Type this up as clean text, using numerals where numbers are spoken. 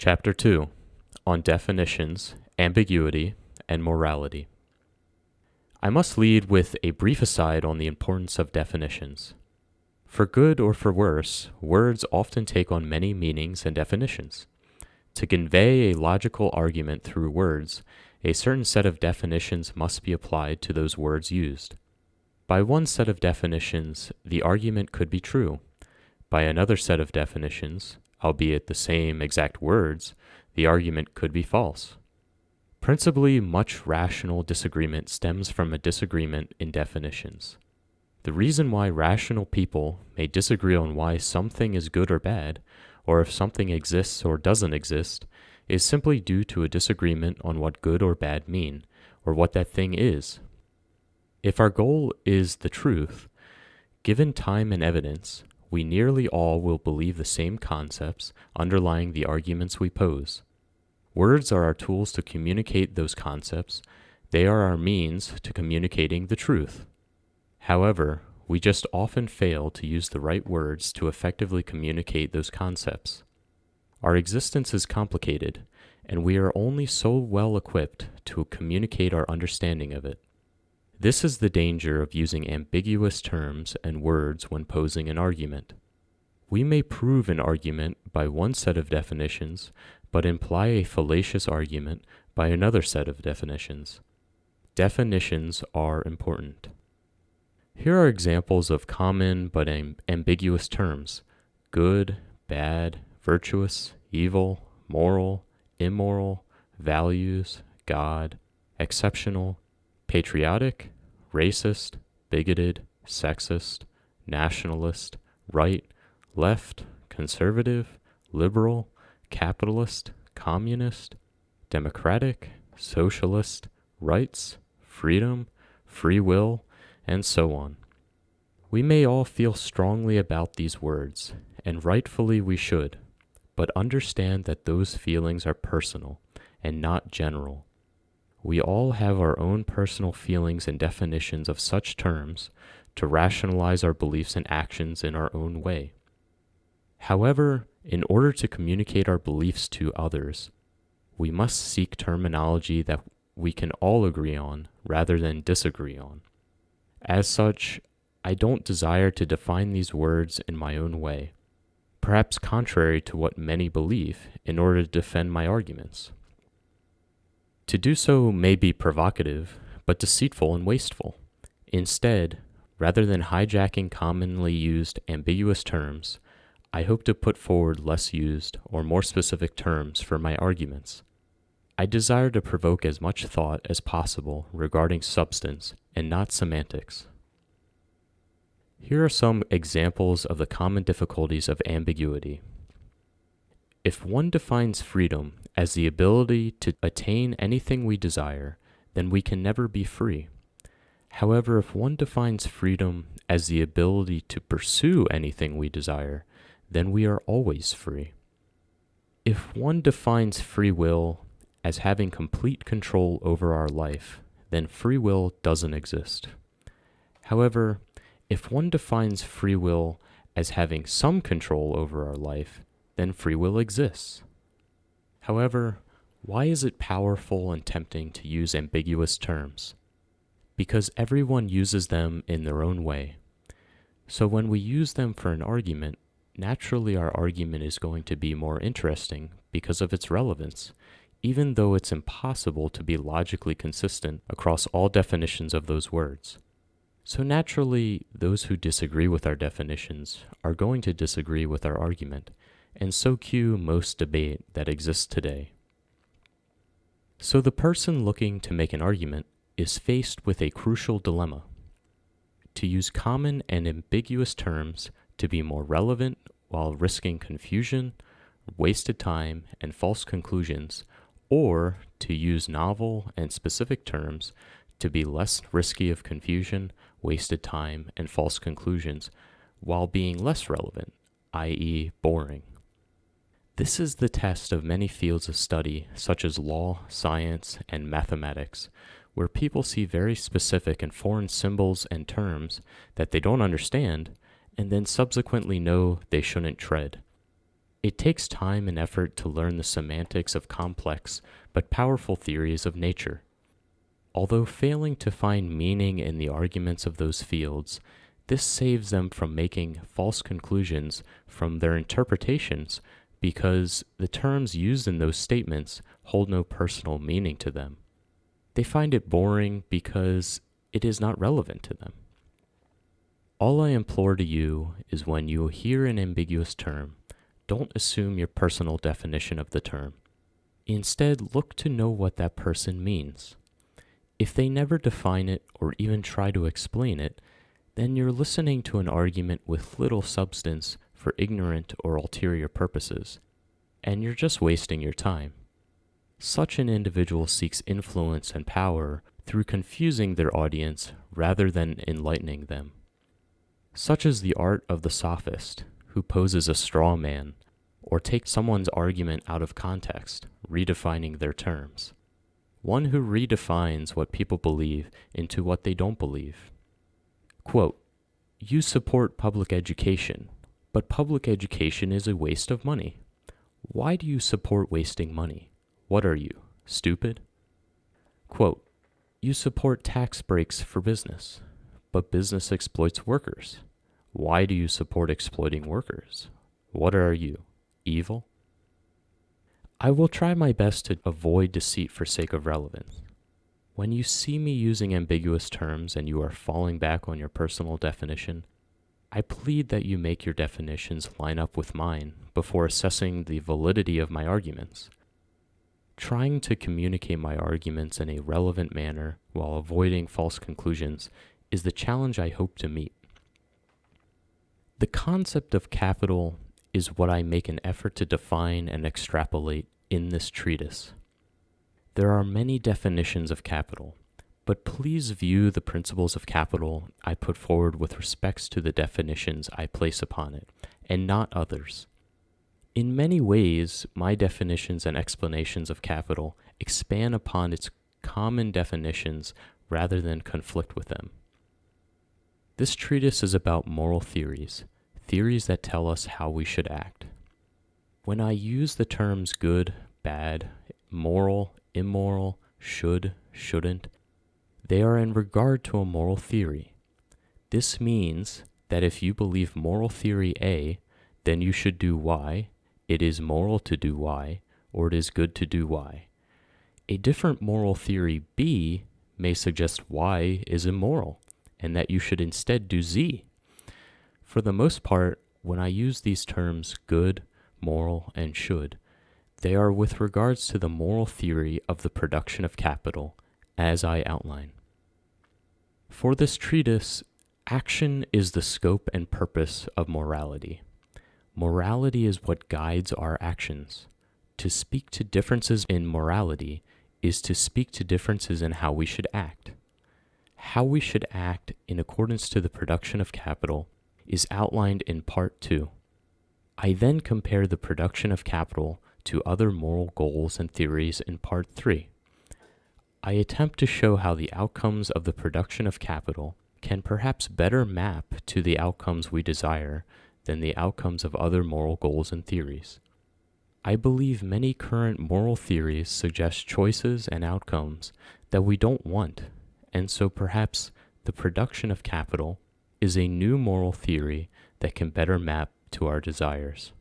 Chapter 2 on Definitions, Ambiguity, and Morality. I must lead with a brief aside on the importance of definitions. For good or for worse, words often take on many meanings and definitions. To convey a logical argument through words, a certain set of definitions must be applied to those words used. By one set of definitions, the argument could be true. By another set of definitions, albeit the same exact words, the argument could be false. Principally, much rational disagreement stems from a disagreement in definitions. The reason why rational people may disagree on why something is good or bad, or if something exists or doesn't exist, is simply due to a disagreement on what good or bad mean, or what that thing is. If our goal is the truth, given time and evidence, we nearly all will believe the same concepts underlying the arguments we pose. Words are our tools to communicate those concepts. They are our means to communicating the truth. However, we just often fail to use the right words to effectively communicate those concepts. Our existence is complicated, and we are only so well equipped to communicate our understanding of it. This is the danger of using ambiguous terms and words when posing an argument. We may prove an argument by one set of definitions, but imply a fallacious argument by another set of definitions. Definitions are important. Here are examples of common but ambiguous terms: good, bad, virtuous, evil, moral, immoral, values, God, exceptional, patriotic, racist, bigoted, sexist, nationalist, right, left, conservative, liberal, capitalist, communist, democratic, socialist, rights, freedom, free will, and so on. We may all feel strongly about these words, and rightfully we should, but understand that those feelings are personal and not general. We all have our own personal feelings and definitions of such terms to rationalize our beliefs and actions in our own way. However, in order to communicate our beliefs to others, we must seek terminology that we can all agree on rather than disagree on. As such, I don't desire to define these words in my own way, perhaps contrary to what many believe, in order to defend my arguments. To do so may be provocative, but deceitful and wasteful. Instead, rather than hijacking commonly used ambiguous terms, I hope to put forward less used or more specific terms for my arguments. I desire to provoke as much thought as possible regarding substance and not semantics. Here are some examples of the common difficulties of ambiguity. If one defines freedom as the ability to attain anything we desire, then we can never be free. However, if one defines freedom as the ability to pursue anything we desire, then we are always free. If one defines free will as having complete control over our life, then free will doesn't exist. However, if one defines free will as having some control over our life, then free will exists. However, why is it powerful and tempting to use ambiguous terms? Because everyone uses them in their own way. So when we use them for an argument, naturally our argument is going to be more interesting because of its relevance, even though it's impossible to be logically consistent across all definitions of those words. So naturally, those who disagree with our definitions are going to disagree with our argument, and so cue most debate that exists today. So the person looking to make an argument is faced with a crucial dilemma: to use common and ambiguous terms to be more relevant while risking confusion, wasted time, and false conclusions, or to use novel and specific terms to be less risky of confusion, wasted time, and false conclusions, while being less relevant, i.e. boring. This is the test of many fields of study, such as law, science, and mathematics, where people see very specific and foreign symbols and terms that they don't understand, and then subsequently know they shouldn't tread. It takes time and effort to learn the semantics of complex but powerful theories of nature. Although failing to find meaning in the arguments of those fields, this saves them from making false conclusions from their interpretations because the terms used in those statements hold no personal meaning to them. They find it boring because it is not relevant to them. All I implore to you is when you hear an ambiguous term, don't assume your personal definition of the term. Instead, look to know what that person means. If they never define it or even try to explain it, then you're listening to an argument with little substance for ignorant or ulterior purposes, and you're just wasting your time. Such an individual seeks influence and power through confusing their audience rather than enlightening them. Such is the art of the sophist, who poses a straw man, or takes someone's argument out of context, redefining their terms. One who redefines what people believe into what they don't believe. Quote, "You support public education, but public education is a waste of money. Why do you support wasting money? What are you, stupid?" Quote, "You support tax breaks for business, but business exploits workers. Why do you support exploiting workers? What are you, evil?" I will try my best to avoid deceit for sake of relevance. When you see me using ambiguous terms and you are falling back on your personal definition, I plead that you make your definitions line up with mine before assessing the validity of my arguments. Trying to communicate my arguments in a relevant manner while avoiding false conclusions is the challenge I hope to meet. The concept of capital is what I make an effort to define and extrapolate in this treatise. There are many definitions of capital, but please view the principles of capital I put forward with respects to the definitions I place upon it, and not others. In many ways, my definitions and explanations of capital expand upon its common definitions rather than conflict with them. This treatise is about moral theories, theories that tell us how we should act. When I use the terms good, bad, moral, immoral, should, shouldn't, they are in regard to a moral theory. This means that if you believe moral theory A, then you should do Y, it is moral to do Y, or it is good to do Y. A different moral theory B may suggest Y is immoral, and that you should instead do Z. For the most part, when I use these terms good, moral, and should, they are with regards to the moral theory of the production of capital, as I outline. For this treatise, action is the scope and purpose of morality. Morality is what guides our actions. To speak to differences in morality is to speak to differences in how we should act. How we should act in accordance to the production of capital is outlined in Part 2. I then compare the production of capital to other moral goals and theories in Part 3. I attempt to show how the outcomes of the production of capital can perhaps better map to the outcomes we desire than the outcomes of other moral goals and theories. I believe many current moral theories suggest choices and outcomes that we don't want, and so perhaps the production of capital is a new moral theory that can better map to our desires.